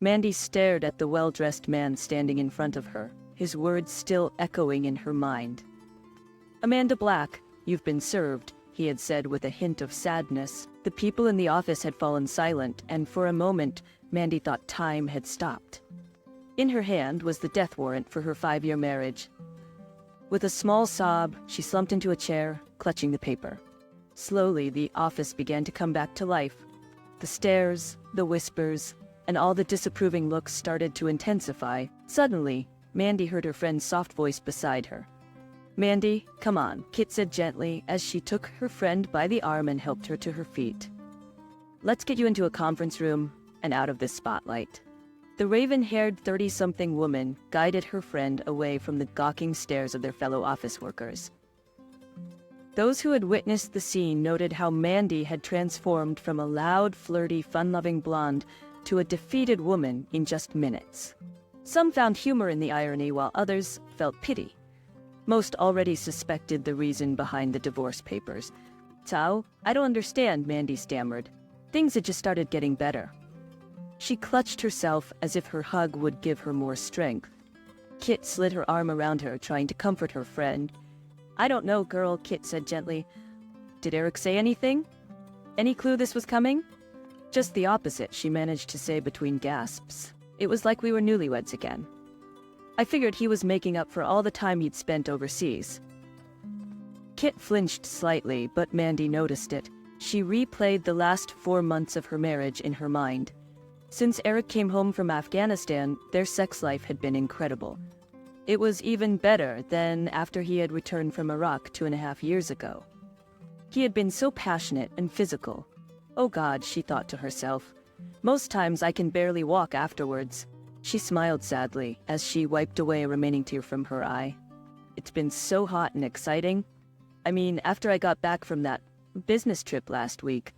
Mandy stared at the well-dressed man standing in front of her, his words still echoing in her mind. "Amanda Black, you've been served," he had said with a hint of sadness. The people in the office had fallen silent, and for a moment, Mandy thought time had stopped. In her hand was the death warrant for her 5-year marriage. With a small sob, she slumped into a chair, clutching the paper. Slowly, the office began to come back to life. The stares, the whispers, and all the disapproving looks started to intensify. Suddenly, Mandy heard her friend's soft voice beside her. "Mandy, come on," Kit said gently as she took her friend by the arm and helped her to her feet. "Let's get you into a conference room and out of this spotlight." The raven-haired 30-something woman guided her friend away from the gawking stares of their fellow office workers. Those who had witnessed the scene noted how Mandy had transformed from a loud, flirty, fun-loving blonde to a defeated woman in just minutes. Some found humor in the irony, while others felt pity. Most already suspected the reason behind the divorce papers. "Tao, I don't understand," Mandy stammered. Things had just started getting better. She clutched herself as if her hug would give her more strength. Kit slid her arm around her, trying to comfort her friend. "I don't know, girl," Kit said gently. "Did Eric say anything? Any clue this was coming?" "Just the opposite," she managed to say between gasps. "It was like we were newlyweds again. I figured he was making up for all the time he'd spent overseas." Kit flinched slightly, but Mandy noticed it. She replayed the last 4 months of her marriage in her mind. Since Eric came home from Afghanistan, their sex life had been incredible. It was even better than after he had returned from Iraq 2.5 years ago. He had been so passionate and physical. "Oh God," she thought to herself. "Most times I can barely walk afterwards." She smiled sadly as she wiped away a remaining tear from her eye. "It's been so hot and exciting. I mean, after I got back from that business trip last week."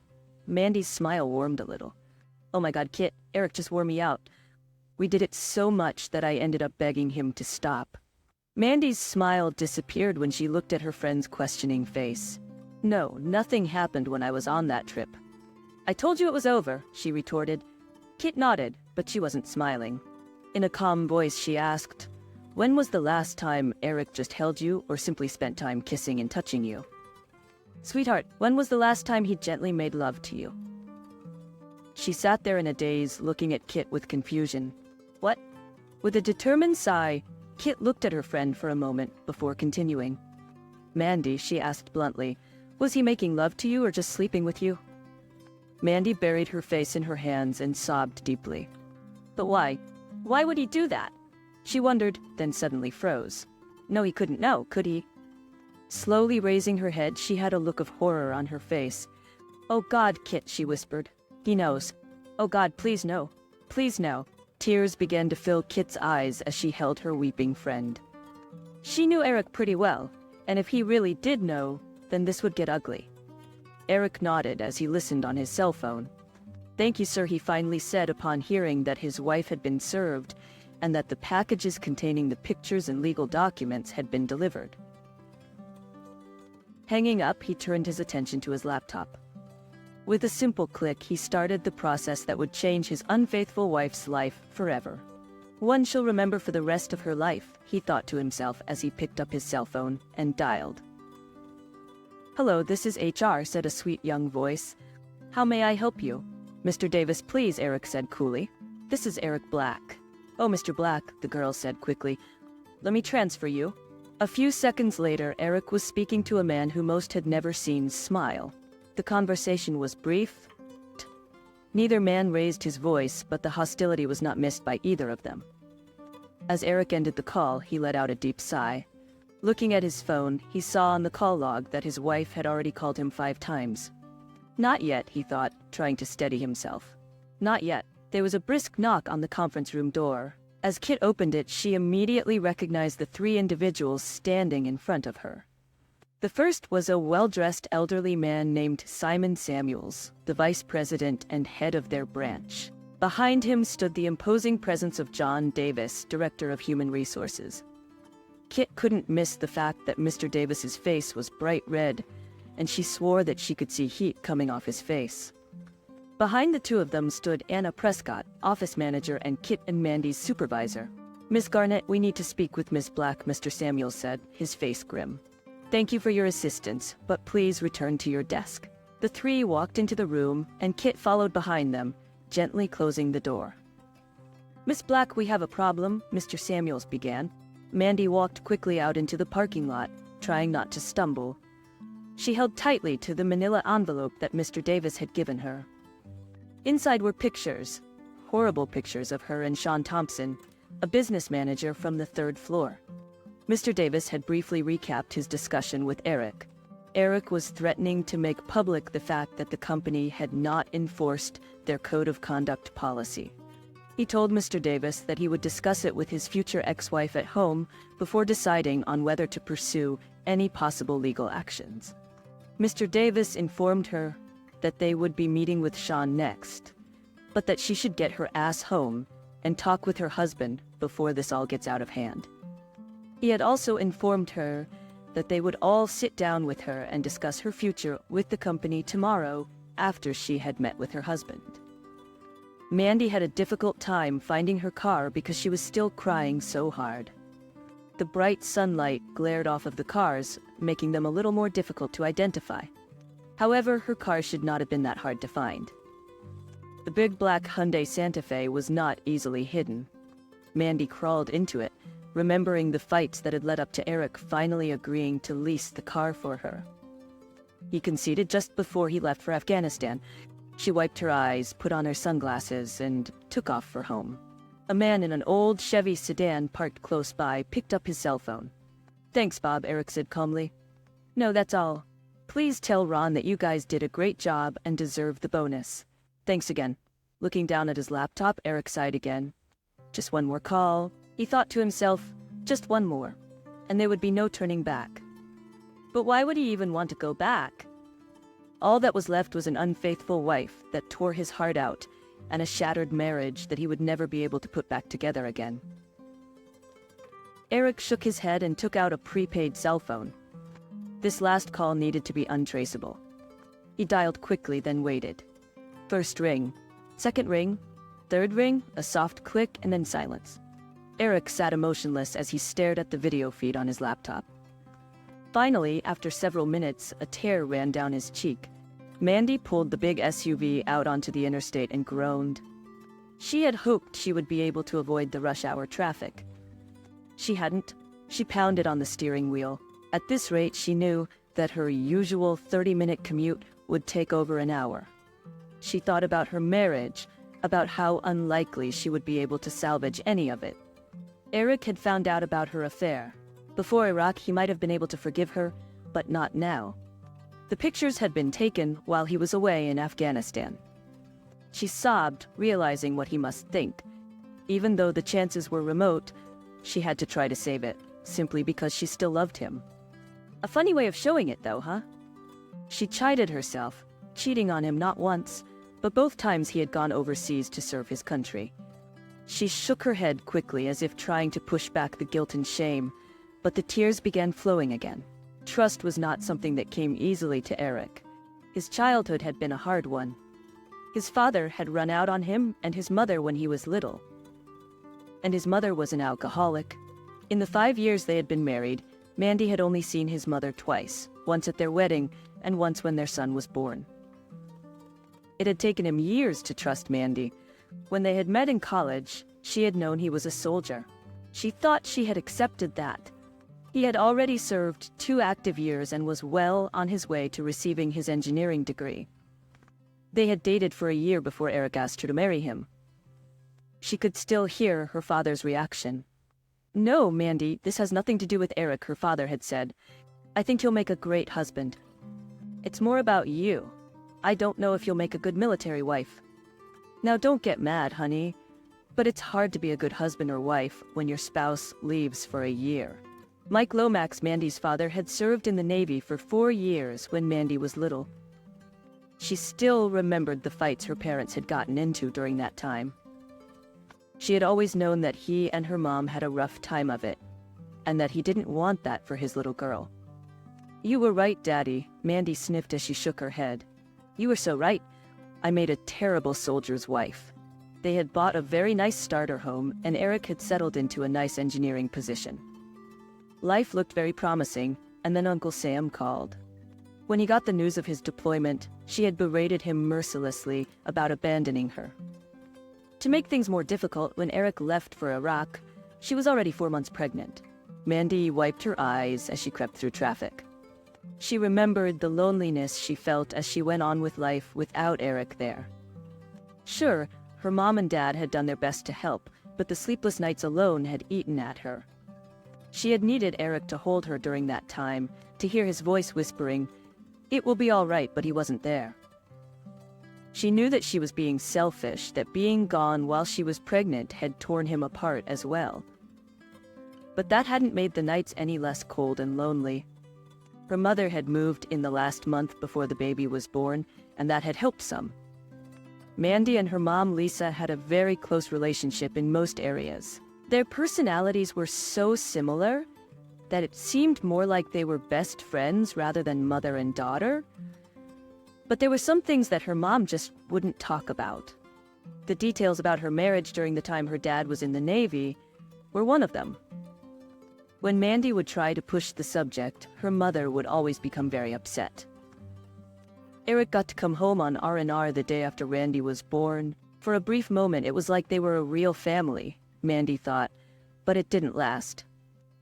Mandy's smile warmed a little. "Oh my God, Kit, Eric just wore me out. We did it so much that I ended up begging him to stop." Mandy's smile disappeared when she looked at her friend's questioning face. "No, nothing happened when I was on that trip." "I told you it was over," she retorted. Kit nodded, but she wasn't smiling. In a calm voice, she asked, "When was the last time Eric just held you or simply spent time kissing and touching you?" "Sweetheart, when was the last time he gently made love to you?" She sat there in a daze, looking at Kit with confusion. "What?" With a determined sigh, Kit looked at her friend for a moment before continuing. "Mandy," she asked bluntly, "was he making love to you or just sleeping with you?" Mandy buried her face in her hands and sobbed deeply. "But why? Why would he do that?" She wondered, then suddenly froze. No, he couldn't know, could he? Slowly raising her head, she had a look of horror on her face. "Oh God, Kit," she whispered. "He knows. Oh God, please no. Please no." Tears began to fill Kit's eyes as she held her weeping friend. She knew Eric pretty well, and if he really did know, then this would get ugly. Eric nodded as he listened on his cell phone. "Thank you, sir," he finally said upon hearing that his wife had been served and that the packages containing the pictures and legal documents had been delivered. Hanging up, he turned his attention to his laptop. With a simple click, he started the process that would change his unfaithful wife's life forever. "One she'll remember for the rest of her life," he thought to himself as he picked up his cell phone and dialed. "Hello, this is HR," said a sweet young voice. "How may I help you?" "Mr. Davis, please," Eric said coolly. "This is Eric Black." "Oh, Mr. Black," the girl said quickly. "Let me transfer you." A few seconds later, Eric was speaking to a man who most had never seen smile. The conversation was brief. Neither man raised his voice, but the hostility was not missed by either of them. As Eric ended the call, he let out a deep sigh. Looking at his phone, he saw on the call log that his wife had already called him 5 times. Not yet, he thought, trying to steady himself. Not yet. There was a brisk knock on the conference room door. As Kit opened it, she immediately recognized the 3 individuals standing in front of her. The first was a well-dressed elderly man named Simon Samuels, the vice president and head of their branch. Behind him stood the imposing presence of John Davis, director of human resources. Kit couldn't miss the fact that Mr. Davis's face was bright red, and she swore that she could see heat coming off his face. Behind the two of them stood Anna Prescott, office manager and Kit and Mandy's supervisor. "Miss Garnett, we need to speak with Miss Black," Mr. Samuels said, his face grim. "Thank you for your assistance, but please return to your desk." The three walked into the room, and Kit followed behind them, gently closing the door. "Miss Black, we have a problem," Mr. Samuels began. Mandy walked quickly out into the parking lot, trying not to stumble. She held tightly to the manila envelope that Mr. Davis had given her. Inside were pictures, horrible pictures of her and Sean Thompson, a business manager from the third floor. Mr. Davis had briefly recapped his discussion with Eric. Eric was threatening to make public the fact that the company had not enforced their code of conduct policy. He told Mr. Davis that he would discuss it with his future ex-wife at home before deciding on whether to pursue any possible legal actions. Mr. Davis informed her that they would be meeting with Sean next, but that she should get her ass home and talk with her husband before this all gets out of hand. He had also informed her that they would all sit down with her and discuss her future with the company tomorrow after she had met with her husband. Mandy had a difficult time finding her car because she was still crying so hard. The bright sunlight glared off of the cars, making them a little more difficult to identify. However, her car should not have been that hard to find. The big black Hyundai Santa Fe was not easily hidden. Mandy crawled into it, remembering the fights that had led up to Eric finally agreeing to lease the car for her. He conceded just before he left for Afghanistan. She wiped her eyes, put on her sunglasses, and took off for home. A man in an old Chevy sedan parked close by picked up his cell phone. "Thanks, Bob," Eric said calmly. "No, that's all. Please tell Ron that you guys did a great job and deserve the bonus. Thanks again." Looking down at his laptop, Eric sighed again. Just one more call. He thought to himself, just one more, and there would be no turning back. But why would he even want to go back? All that was left was an unfaithful wife that tore his heart out, and a shattered marriage that he would never be able to put back together again. Eric shook his head and took out a prepaid cell phone. This last call needed to be untraceable. He dialed quickly, then waited. First ring, second ring, third ring, a soft click, and then silence. Eric sat emotionless as he stared at the video feed on his laptop. Finally, after several minutes, a tear ran down his cheek. Mandy pulled the big SUV out onto the interstate and groaned. She had hoped she would be able to avoid the rush hour traffic. She hadn't. She pounded on the steering wheel. At this rate, she knew that her usual 30-minute commute would take over an hour. She thought about her marriage, about how unlikely she would be able to salvage any of it. Eric had found out about her affair. Before Iraq, he might have been able to forgive her, but not now. The pictures had been taken while he was away in Afghanistan. She sobbed, realizing what he must think. Even though the chances were remote, she had to try to save it, simply because she still loved him. A funny way of showing it, though, huh? She chided herself, cheating on him not once, but both times he had gone overseas to serve his country. She shook her head quickly as if trying to push back the guilt and shame, but the tears began flowing again. Trust was not something that came easily to Eric. His childhood had been a hard one. His father had run out on him and his mother when he was little. And his mother was an alcoholic. In the 5 years they had been married, Mandy had only seen his mother twice, once at their wedding and once when their son was born. It had taken him years to trust Mandy. When they had met in college, she had known he was a soldier. She thought she had accepted that. He had already served 2 active years and was well on his way to receiving his engineering degree. They had dated for a year before Eric asked her to marry him. She could still hear her father's reaction. "No, Mandy, this has nothing to do with Eric," her father had said. "I think he'll make a great husband. It's more about you. I don't know if you'll make a good military wife. Now don't get mad, honey, but it's hard to be a good husband or wife when your spouse leaves for a year." Mike Lomax, Mandy's father, had served in the Navy for 4 years when Mandy was little. She still remembered the fights her parents had gotten into during that time. She had always known that he and her mom had a rough time of it, and that he didn't want that for his little girl. "You were right, Daddy," Mandy sniffed as she shook her head. "You were so right. I made a terrible soldier's wife. They had bought a very nice starter home, and Eric had settled into a nice engineering position. Life looked very promising, and then Uncle Sam called. When he got the news of his deployment, she had berated him mercilessly about abandoning her. To make things more difficult, when Eric left for Iraq, she was already 4 months pregnant. Mandy wiped her eyes as she crept through traffic. She remembered the loneliness she felt as she went on with life without Eric there. Sure, her mom and dad had done their best to help, but the sleepless nights alone had eaten at her. She had needed Eric to hold her during that time, to hear his voice whispering, "It will be all right," but he wasn't there. She knew that she was being selfish, that being gone while she was pregnant had torn him apart as well. But that hadn't made the nights any less cold and lonely. Her mother had moved in the last month before the baby was born, and that had helped some. Mandy and her mom, Lisa, had a very close relationship in most areas. Their personalities were so similar that it seemed more like they were best friends rather than mother and daughter. But there were some things that her mom just wouldn't talk about. The details about her marriage during the time her dad was in the Navy were one of them. When Mandy would try to push the subject, her mother would always become very upset. Eric got to come home on R&R the day after Randy was born. For a brief moment, it was like they were a real family, Mandy thought, but it didn't last.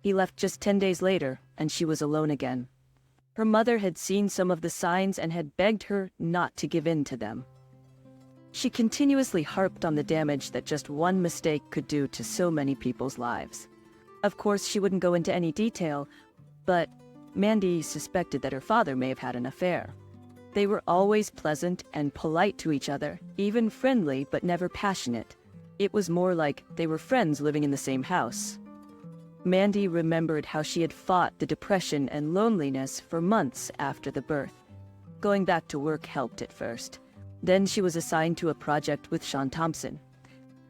He left just 10 days later, and she was alone again. Her mother had seen some of the signs and had begged her not to give in to them. She continuously harped on the damage that just one mistake could do to so many people's lives. Of course, she wouldn't go into any detail, but Mandy suspected that her father may have had an affair. They were always pleasant and polite to each other, even friendly but never passionate. It was more like they were friends living in the same house. Mandy remembered how she had fought the depression and loneliness for months after the birth. Going back to work helped at first. Then she was assigned to a project with Sean Thompson.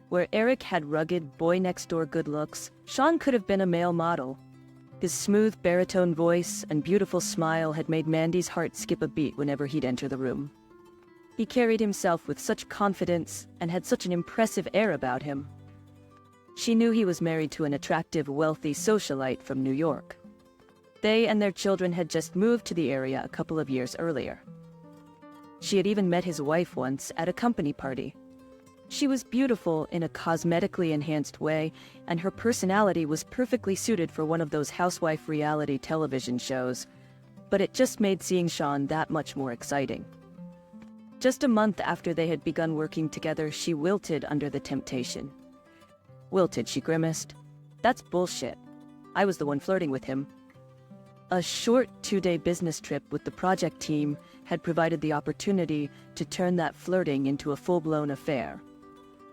Where Eric had rugged, boy-next-door good looks, Sean could have been a male model. His smooth baritone voice and beautiful smile had made Mandy's heart skip a beat whenever he'd enter the room. He carried himself with such confidence and had such an impressive air about him. She knew he was married to an attractive, wealthy socialite from New York. They and their children had just moved to the area a couple of years earlier. She had even met his wife once at a company party. She was beautiful in a cosmetically enhanced way, and her personality was perfectly suited for one of those housewife reality television shows, but it just made seeing Sean that much more exciting. Just a month after they had begun working together, she wilted under the temptation. Wilted, she grimaced. That's bullshit. I was the one flirting with him. A short 2-day business trip with the project team had provided the opportunity to turn that flirting into a full-blown affair.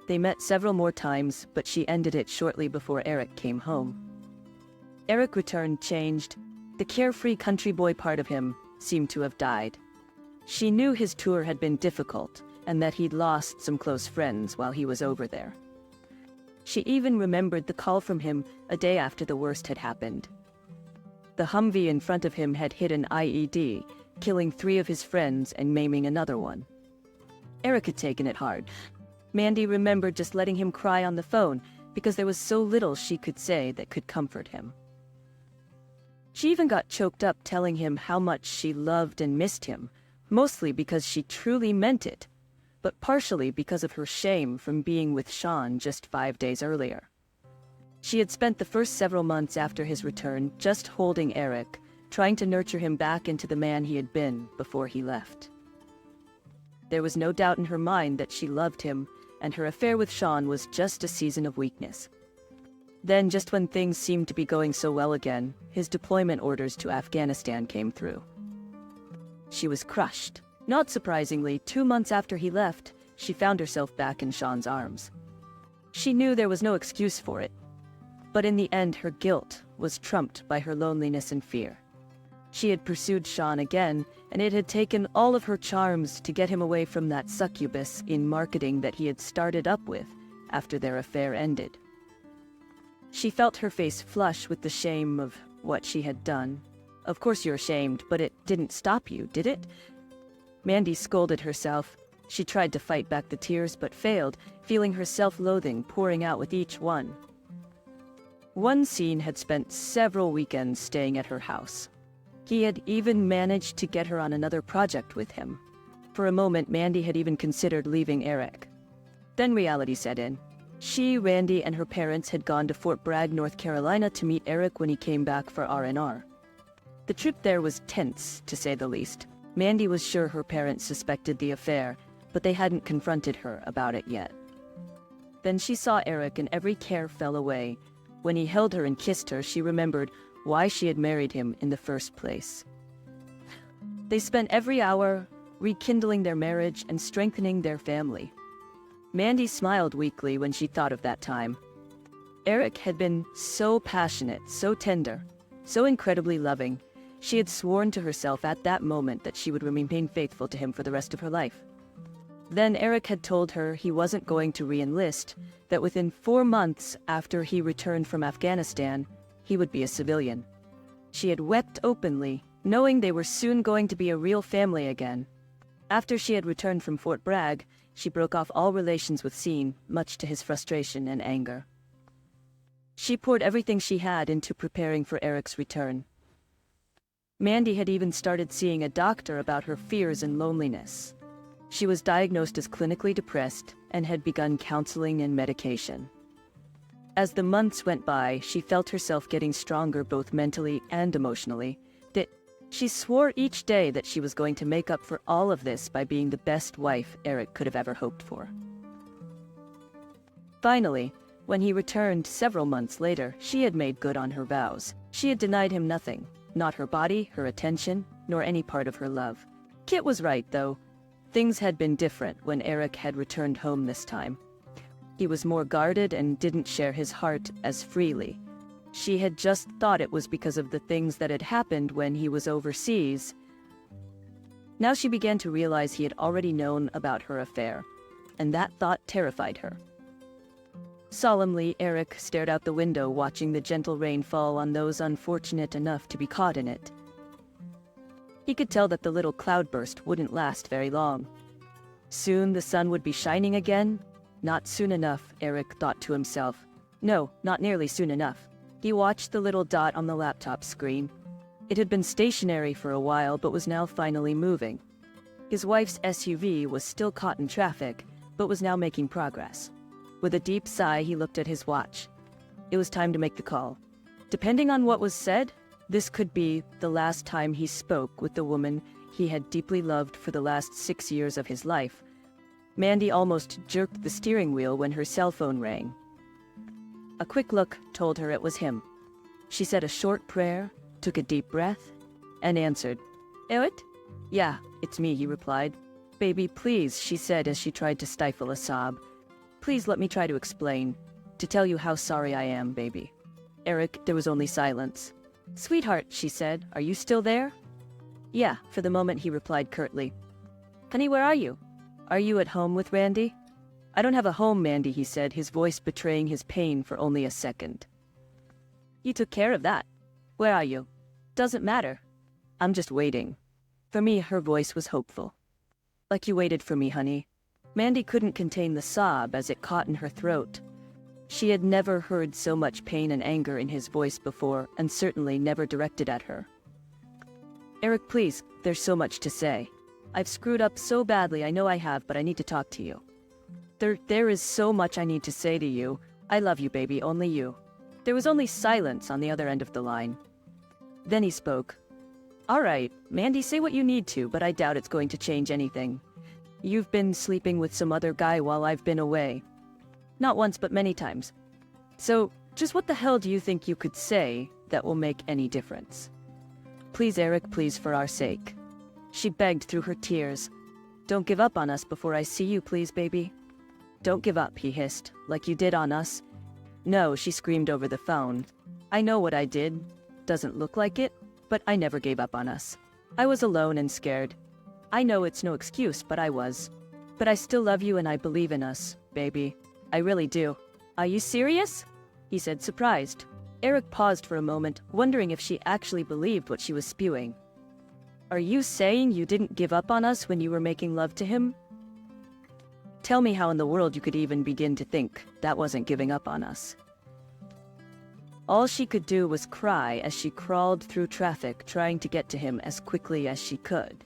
They met several more times, but she ended it shortly before Eric came home. Eric returned changed. The carefree country boy part of him seemed to have died. She knew his tour had been difficult, and that he'd lost some close friends while he was over there. She even remembered the call from him a day after the worst had happened. The Humvee in front of him had hit an IED, killing 3 of his friends and maiming another one. Eric had taken it hard. Mandy remembered just letting him cry on the phone because there was so little she could say that could comfort him. She even got choked up telling him how much she loved and missed him, mostly because she truly meant it, but partially because of her shame from being with Sean just 5 days earlier. She had spent the first several months after his return just holding Eric, trying to nurture him back into the man he had been before he left. There was no doubt in her mind that she loved him, and her affair with Sean was just a season of weakness. Then, just when things seemed to be going so well again, his deployment orders to Afghanistan came through. She was crushed. Not surprisingly, 2 months after he left, she found herself back in Sean's arms. She knew there was no excuse for it, but in the end her guilt was trumped by her loneliness and fear. She had pursued Sean again, and it had taken all of her charms to get him away from that succubus in marketing that he had started up with after their affair ended. She felt her face flush with the shame of what she had done. Of course you're ashamed, but it didn't stop you, did it? Mandy scolded herself. She tried to fight back the tears but failed, feeling her self-loathing pouring out with each one. One scene had spent several weekends staying at her house. He had even managed to get her on another project with him. For a moment, Mandy had even considered leaving Eric. Then reality set in. She, Randy, and her parents had gone to Fort Bragg, North Carolina to meet Eric when he came back for R&R. The trip there was tense, to say the least. Mandy was sure her parents suspected the affair, but they hadn't confronted her about it yet. Then she saw Eric and every care fell away. When he held her and kissed her, she remembered why she had married him in the first place. They spent every hour rekindling their marriage and strengthening their family. Mandy smiled weakly when she thought of that time. Eric had been so passionate, so tender, so incredibly loving. She had sworn to herself at that moment that she would remain faithful to him for the rest of her life. Then Eric had told her he wasn't going to re-enlist, that within 4 months after he returned from Afghanistan, he would be a civilian. She had wept openly, knowing they were soon going to be a real family again. After she had returned from Fort Bragg, she broke off all relations with Sean, much to his frustration and anger. She poured everything she had into preparing for Eric's return. Mandy had even started seeing a doctor about her fears and loneliness. She was diagnosed as clinically depressed and had begun counseling and medication. As the months went by, she felt herself getting stronger both mentally and emotionally. She swore each day that she was going to make up for all of this by being the best wife Eric could have ever hoped for. Finally, when he returned several months later, she had made good on her vows. She had denied him nothing, not her body, her attention, nor any part of her love. Kit was right, though. Things had been different when Eric had returned home this time. He was more guarded and didn't share his heart as freely. She had just thought it was because of the things that had happened when he was overseas. Now she began to realize he had already known about her affair, and that thought terrified her. Solemnly, Eric stared out the window, watching the gentle rain fall on those unfortunate enough to be caught in it. He could tell that the little cloudburst wouldn't last very long. Soon the sun would be shining again. Not soon enough, Eric thought to himself. No, not nearly soon enough. He watched the little dot on the laptop screen. It had been stationary for a while, but was now finally moving. His wife's SUV was still caught in traffic, but was now making progress. With a deep sigh, he looked at his watch. It was time to make the call. Depending on what was said, this could be the last time he spoke with the woman he had deeply loved for the last 6 years of his life. Mandy almost jerked the steering wheel when her cell phone rang. A quick look told her it was him. She said a short prayer, took a deep breath, and answered. "Eric?" "Yeah, it's me," he replied. "Baby, please," she said as she tried to stifle a sob. "Please let me try to explain, to tell you how sorry I am, baby." Eric, there was only silence. "Sweetheart," she said, "are you still there?" "Yeah," for the moment he replied curtly. "Honey, where are you? Are you at home with Randy?" "I don't have a home, Mandy," he said, his voice betraying his pain for only a second. "You took care of that. Where are you?" "Doesn't matter. I'm just waiting." For me, her voice was hopeful. "Like you waited for me, honey." Mandy couldn't contain the sob as it caught in her throat. She had never heard so much pain and anger in his voice before, and certainly never directed at her. "Eric, please, there's so much to say. I've screwed up so badly, I know I have, but I need to talk to you. There is so much I need to say to you. I love you, baby, only you." There was only silence on the other end of the line. Then he spoke. "All right, Mandy, say what you need to, but I doubt it's going to change anything. You've been sleeping with some other guy while I've been away. Not once, but many times. So, just what the hell do you think you could say that will make any difference? Please, Eric, please, for our sake." She begged through her tears. "Don't give up on us before I see you, please, baby." "Don't give up," he hissed, "like you did on us." "No," she screamed over the phone. "I know what I did. Doesn't look like it, but I never gave up on us. I was alone and scared. I know it's no excuse, but I was. But I still love you and I believe in us, baby. I really do." "Are you serious?" he said, surprised. Eric paused for a moment, wondering if she actually believed what she was spewing. "Are you saying you didn't give up on us when you were making love to him?" Tell me how in the world you could even begin to think that wasn't giving up on us. All she could do was cry as she crawled through traffic trying to get to him as quickly as she could.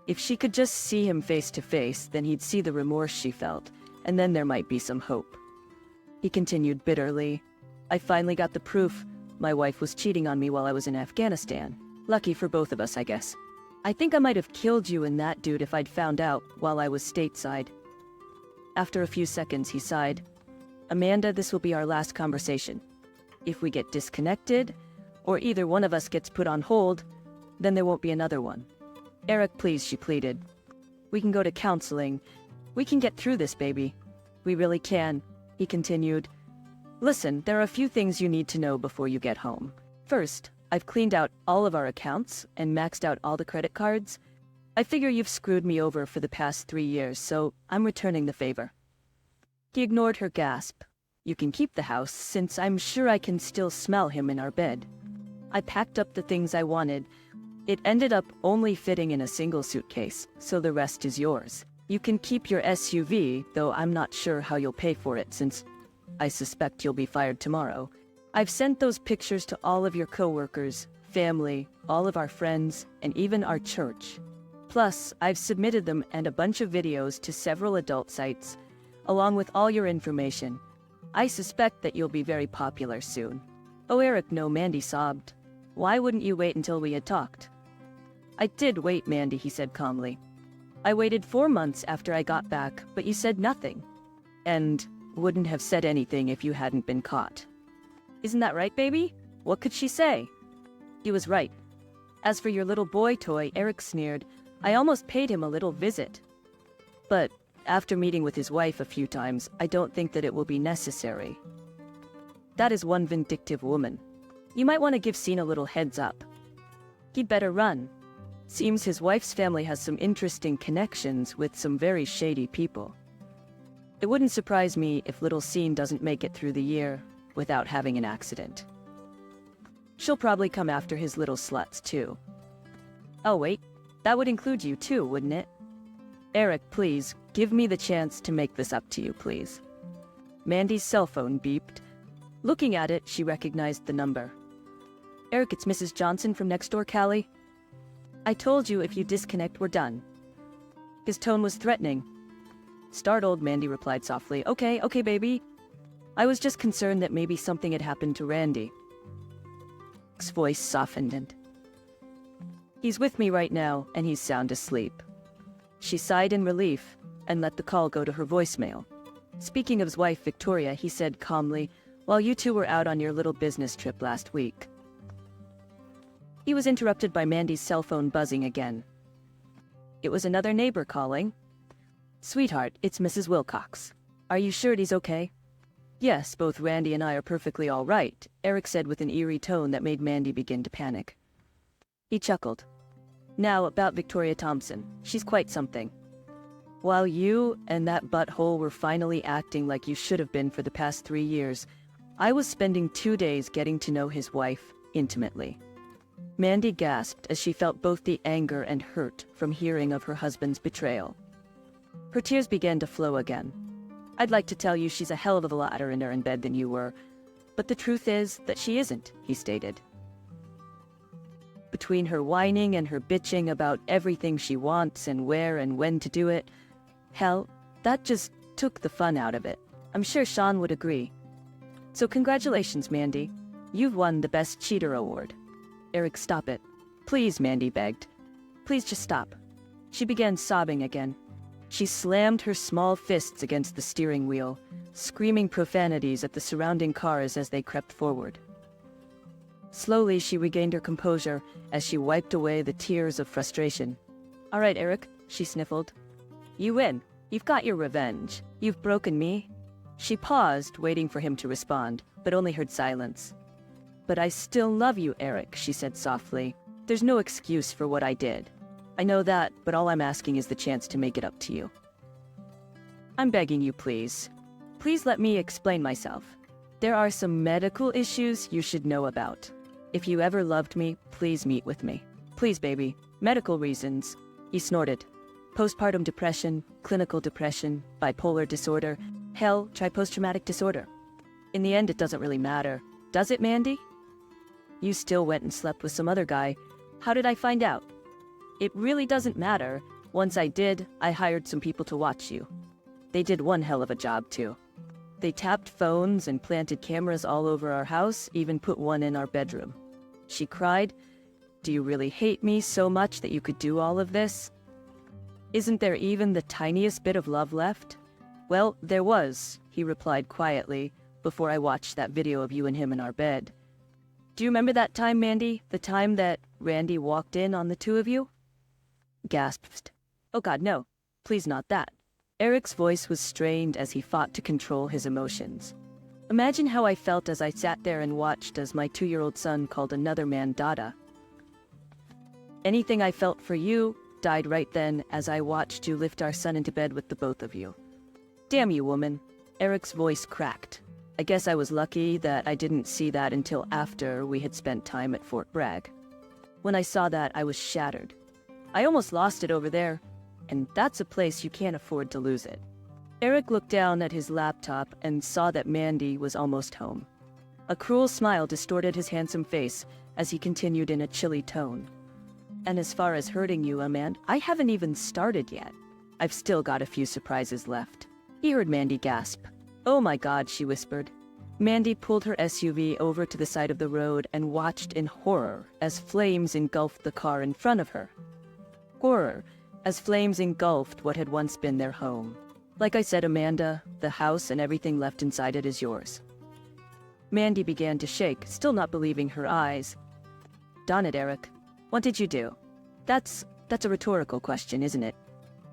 If she could just see him face to face, then he'd see the remorse she felt, and then there might be some hope. He continued bitterly, I finally got the proof. My wife was cheating on me while I was in Afghanistan. Lucky for both of us, I guess. I think I might have killed you and that dude if I'd found out while I was stateside. After a few seconds, he sighed. Amanda, this will be our last conversation. If we get disconnected, or either one of us gets put on hold, then there won't be another one. Eric, please, she pleaded. We can go to counseling. We can get through this, baby. We really can, he continued. Listen, there are a few things you need to know before you get home. First, I've cleaned out all of our accounts and maxed out all the credit cards. I figure you've screwed me over for the past 3 years, so I'm returning the favor. He ignored her gasp. You can keep the house, since I'm sure I can still smell him in our bed. I packed up the things I wanted. It ended up only fitting in a single suitcase, so the rest is yours. You can keep your SUV, though I'm not sure how you'll pay for it, since I suspect you'll be fired tomorrow. I've sent those pictures to all of your coworkers, family, all of our friends, and even our church. Plus, I've submitted them and a bunch of videos to several adult sites, along with all your information. I suspect that you'll be very popular soon. Oh, Eric, no, Mandy sobbed. Why wouldn't you wait until we had talked? I did wait, Mandy, he said calmly. I waited 4 months after I got back, but you said nothing. And wouldn't have said anything if you hadn't been caught. Isn't that right, baby? What could she say? He was right. As for your little boy toy, Eric sneered, I almost paid him a little visit. But after meeting with his wife a few times, I don't think that it will be necessary. That is one vindictive woman. You might want to give Scene a little heads up. He'd better run. Seems his wife's family has some interesting connections with some very shady people. It wouldn't surprise me if little Scene doesn't make it through the year without having an accident. She'll probably come after his little sluts, too. Oh, wait. That would include you, too, wouldn't it? Eric, please, give me the chance to make this up to you, please. Mandy's cell phone beeped. Looking at it, she recognized the number. Eric, it's Mrs. Johnson from next door, Callie. I told you if you disconnect, we're done. His tone was threatening. Startled, Mandy replied softly, Okay, baby. I was just concerned that maybe something had happened to Randy. Eric's voice softened and... He's with me right now, and he's sound asleep. She sighed in relief and let the call go to her voicemail. Speaking of his wife, Victoria, he said calmly, While you two were out on your little business trip last week. He was interrupted by Mandy's cell phone buzzing again. It was another neighbor calling. Sweetheart, it's Mrs. Wilcox. Are you sure he's okay? Yes, both Randy and I are perfectly all right, Eric said with an eerie tone that made Mandy begin to panic. He chuckled. Now, about Victoria Thompson. She's quite something. While you and that butthole were finally acting like you should have been for the past 3 years, I was spending 2 days getting to know his wife intimately. Mandy gasped as she felt both the anger and hurt from hearing of her husband's betrayal. Her tears began to flow again. I'd like to tell you she's a hell of a lot better in bed than you were, but the truth is that she isn't, he stated. Between her whining and her bitching about everything she wants and where and when to do it, hell, that just took the fun out of it. I'm sure Sean would agree. So congratulations, Mandy. You've won the Best Cheater award. Eric, stop it. Please, Mandy begged. Please just stop. She began sobbing again. She slammed her small fists against the steering wheel, screaming profanities at the surrounding cars as they crept forward. Slowly, she regained her composure as she wiped away the tears of frustration. All right, Eric, she sniffled. You win. You've got your revenge. You've broken me. She paused, waiting for him to respond, but only heard silence. But I still love you, Eric, she said softly. There's no excuse for what I did. I know that, but all I'm asking is the chance to make it up to you. I'm begging you, please. Please let me explain myself. There are some medical issues you should know about. If you ever loved me, please meet with me. Please, baby. Medical reasons. He snorted. Postpartum depression, clinical depression, bipolar disorder, hell, try post-traumatic disorder. In the end, it doesn't really matter. Does it, Mandy? You still went and slept with some other guy. How did I find out? It really doesn't matter. Once I did, I hired some people to watch you. They did one hell of a job, too. They tapped phones and planted cameras all over our house, even put one in our bedroom. She cried, "Do you really hate me so much that you could do all of this? Isn't there even the tiniest bit of love left?" "Well, there was," he replied quietly, before I watched that video of you and him in our bed. "Do you remember that time, Mandy? The time that Randy walked in on the two of you?" Gasped. "Oh God, no. Please not that." Eric's voice was strained as he fought to control his emotions. Imagine how I felt as I sat there and watched as my 2-year-old son called another man Dada. Anything I felt for you died right then as I watched you lift our son into bed with the both of you. "Damn you, woman." Eric's voice cracked. I guess I was lucky that I didn't see that until after we had spent time at Fort Bragg. When I saw that, I was shattered. I almost lost it over there, and that's a place you can't afford to lose it. Eric looked down at his laptop and saw that Mandy was almost home. A cruel smile distorted his handsome face as he continued in a chilly tone. "And as far as hurting you, Amanda, I haven't even started yet. I've still got a few surprises left." He heard Mandy gasp. "Oh my God," she whispered. Mandy pulled her SUV over to the side of the road and watched in horror as flames engulfed the car in front of her. Horror, as flames engulfed what had once been their home. "Like I said, Amanda, the house and everything left inside it is yours." Mandy began to shake, still not believing her eyes. "Darn it, Eric. What did you do?" That's a rhetorical question, isn't it?"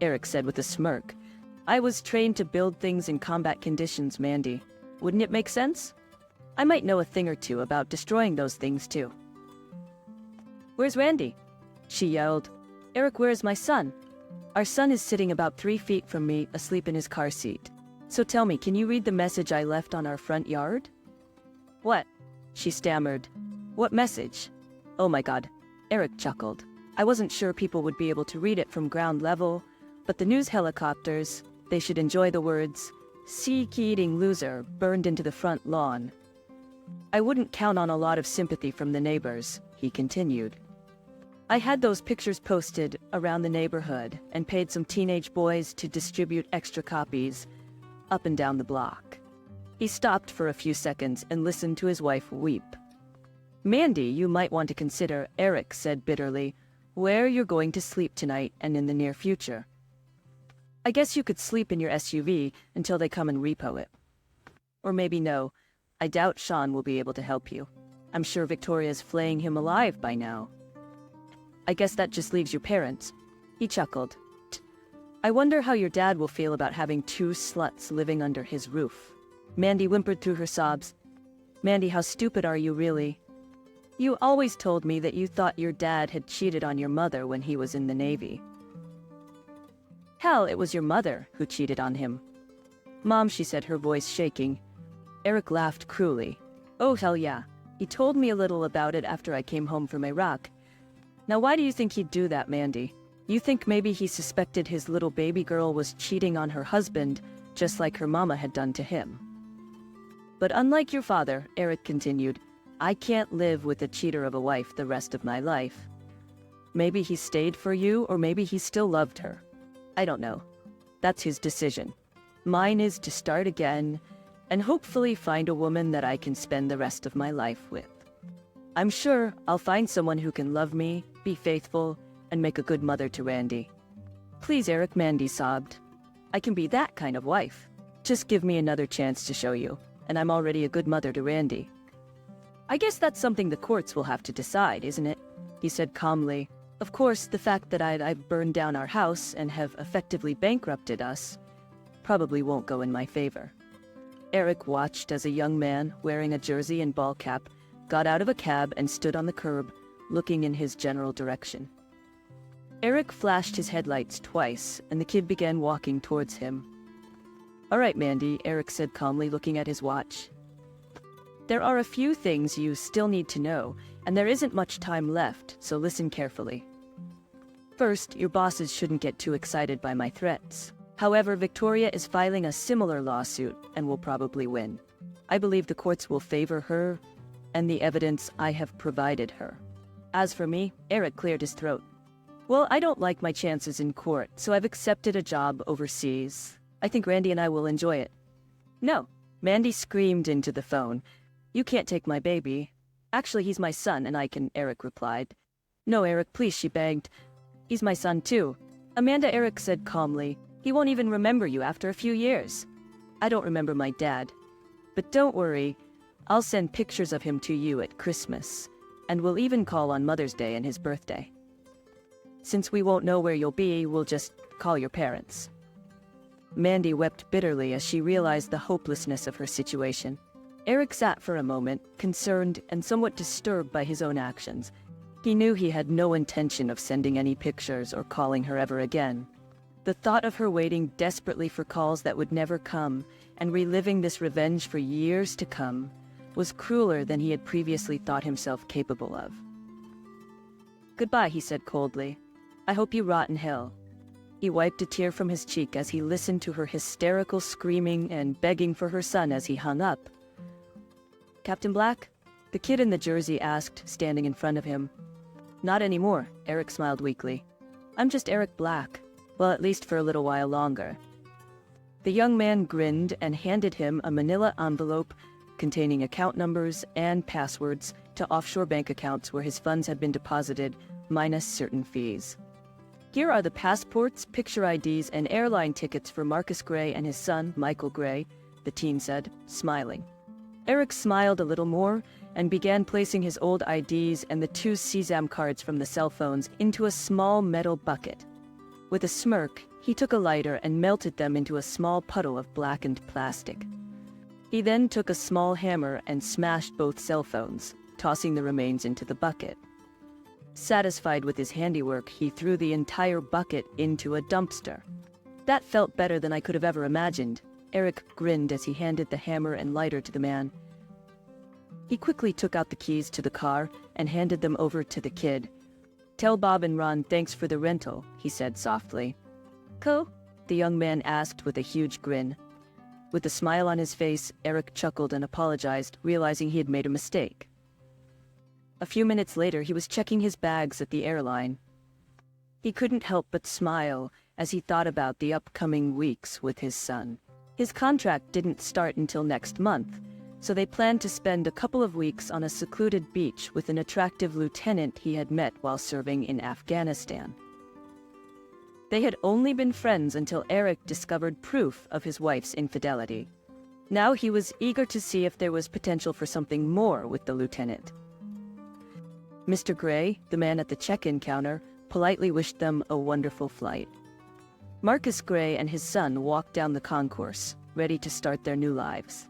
Eric said with a smirk. "I was trained to build things in combat conditions, Mandy. Wouldn't it make sense? I might know a thing or two about destroying those things, too." "Where's Randy?" she yelled. "Eric, where's my son?" "Our son is sitting about 3 feet from me, asleep in his car seat. So tell me, can you read the message I left on our front yard?" "What?" she stammered. "What message?" "Oh my God." Eric chuckled. "I wasn't sure people would be able to read it from ground level, but the news helicopters, they should enjoy the words, 'Seek-eating loser' burned into the front lawn." "I wouldn't count on a lot of sympathy from the neighbors," he continued. "I had those pictures posted around the neighborhood and paid some teenage boys to distribute extra copies up and down the block." He stopped for a few seconds and listened to his wife weep. "Mandy, you might want to consider," Eric said bitterly, "where you're going to sleep tonight and in the near future. I guess you could sleep in your SUV until they come and repo it. Or maybe no. I doubt Sean will be able to help you. I'm sure Victoria's flaying him alive by now. I guess that just leaves your parents." He chuckled. "I wonder how your dad will feel about having 2 sluts living under his roof." Mandy whimpered through her sobs. "Mandy, how stupid are you really? You always told me that you thought your dad had cheated on your mother when he was in the Navy." "Hell, it was your mother who cheated on him." "Mom," she said, her voice shaking. Eric laughed cruelly. "Oh, hell yeah. He told me a little about it after I came home from Iraq. Now why do you think he'd do that, Mandy? You think maybe he suspected his little baby girl was cheating on her husband, just like her mama had done to him. But unlike your father," Eric continued, "I can't live with a cheater of a wife the rest of my life. Maybe he stayed for you, or maybe he still loved her. I don't know. That's his decision. Mine is to start again, and hopefully find a woman that I can spend the rest of my life with. I'm sure I'll find someone who can love me, be faithful, and make a good mother to Randy." "Please, Eric," Mandy sobbed. "I can be that kind of wife. Just give me another chance to show you, and I'm already a good mother to Randy." "I guess that's something the courts will have to decide, isn't it?" he said calmly. "Of course, the fact that I've burned down our house and have effectively bankrupted us probably won't go in my favor." Eric watched as a young man wearing a jersey and ball cap got out of a cab and stood on the curb, looking in his general direction. Eric flashed his headlights twice, and the kid began walking towards him. "All right, Mandy," Eric said calmly, looking at his watch. "There are a few things you still need to know, and there isn't much time left, so listen carefully. First, your bosses shouldn't get too excited by my threats. However, Victoria is filing a similar lawsuit and will probably win. I believe the courts will favor her and the evidence I have provided her. As for me, Eric cleared his throat. Well, I don't like my chances in court, so I've accepted a job overseas. I think Randy and I will enjoy it. No, Mandy screamed into the phone. You can't take my baby. Actually, he's my son, and I can, Eric replied. No, Eric, please, she begged. He's my son, too. Amanda, Eric said calmly. He won't even remember you after a few years. I don't remember my dad. But don't worry, I'll send pictures of him to you at Christmas, and we'll even call on Mother's Day and his birthday. Since we won't know where you'll be, we'll just call your parents. Mandy wept bitterly as she realized the hopelessness of her situation. Eric sat for a moment, concerned and somewhat disturbed by his own actions. He knew he had no intention of sending any pictures or calling her ever again. The thought of her waiting desperately for calls that would never come, and reliving this revenge for years to come, was crueler than he had previously thought himself capable of. Goodbye, he said coldly. I hope you rot in hell. He wiped a tear from his cheek as he listened to her hysterical screaming and begging for her son as he hung up. Captain Black? The kid in the jersey asked, standing in front of him. Not anymore, Eric smiled weakly. I'm just Eric Black. Well, at least for a little while longer. The young man grinned and handed him a manila envelope containing account numbers and passwords to offshore bank accounts where his funds had been deposited, minus certain fees. Here are the passports, picture IDs, and airline tickets for Marcus Gray and his son, Michael Gray, the teen said, smiling. Eric smiled a little more and began placing his old IDs and the 2 Sesam cards from the cell phones into a small metal bucket. With a smirk, he took a lighter and melted them into a small puddle of blackened plastic. He then took a small hammer and smashed both cell phones, tossing the remains into the bucket. Satisfied with his handiwork, he threw the entire bucket into a dumpster. That felt better than I could have ever imagined. Eric grinned as he handed the hammer and lighter to the man. He quickly took out the keys to the car and handed them over to the kid. Tell Bob and Ron thanks for the rental, he said softly. Cool? The young man asked with a huge grin. With a smile on his face, Eric chuckled and apologized, realizing he had made a mistake. A few minutes later, he was checking his bags at the airline. He couldn't help but smile as he thought about the upcoming weeks with his son. His contract didn't start until next month, so they planned to spend a couple of weeks on a secluded beach with an attractive lieutenant he had met while serving in Afghanistan. They had only been friends until Eric discovered proof of his wife's infidelity. Now he was eager to see if there was potential for something more with the lieutenant. Mr. Gray, the man at the check-in counter, politely wished them a wonderful flight. Marcus Gray and his son walked down the concourse, ready to start their new lives.